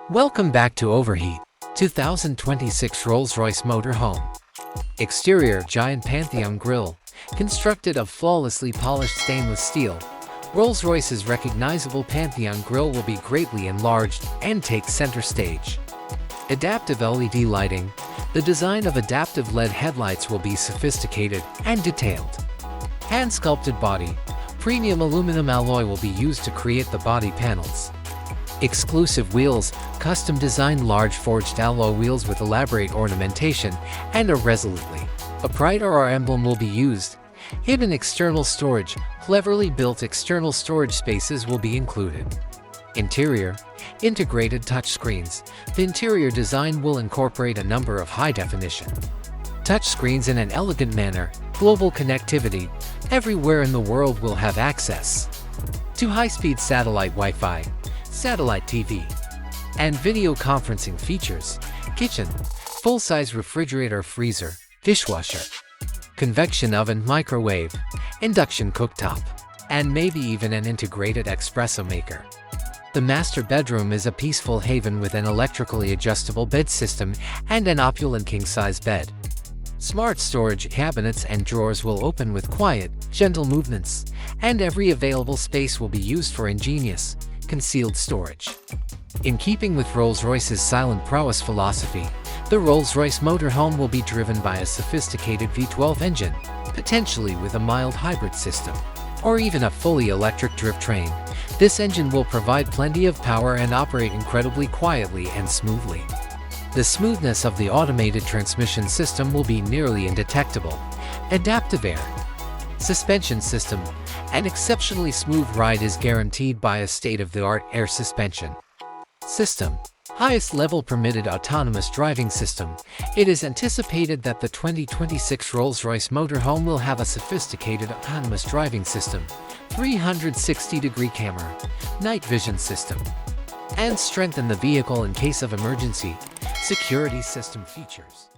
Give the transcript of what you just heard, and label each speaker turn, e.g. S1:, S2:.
S1: Welcome back to Overheat, 2026 Rolls-Royce Motorhome. Exterior giant Pantheon Grille, constructed of flawlessly polished stainless steel. Rolls-Royce's recognizable Pantheon Grille will be greatly enlarged and take center stage. Adaptive LED lighting. The design of adaptive LED headlights will be sophisticated and detailed. Hand-Sculpted Body. Premium aluminum alloy will be used to create the body panels. Exclusive wheels, custom-designed large forged alloy wheels with elaborate ornamentation and a resolutely upright or emblem will be used. Hidden external storage, cleverly built external storage spaces will be included. Interior, integrated touchscreens. The interior design will incorporate a number of high-definition touchscreens in an elegant manner. Global connectivity. Everywhere in the world will have access to high-speed satellite Wi-Fi, satellite TV, and video conferencing features. Kitchen, full-size refrigerator, freezer, dishwasher, convection oven, microwave, induction cooktop, and maybe even an integrated espresso maker. The master bedroom is a peaceful haven with an electrically adjustable bed system and an opulent king-size bed. Smart storage cabinets and drawers will open with quiet, gentle movements, and every available space will be used for ingenious, concealed storage. In keeping with Rolls-Royce's silent prowess philosophy, the Rolls-Royce Motorhome will be driven by a sophisticated V12 engine, potentially with a mild hybrid system, or even a fully electric drivetrain. This engine will provide plenty of power and operate incredibly quietly and smoothly. The smoothness of the automated transmission system will be nearly undetectable. Adaptive air suspension system. An exceptionally smooth ride is guaranteed by a state-of-the-art air suspension system. Highest level permitted autonomous driving system. It is anticipated that the 2026 Rolls-Royce Motorhome will have a sophisticated autonomous driving system, 360-degree camera, night vision system, and strengthen the vehicle in case of emergency. Security system features.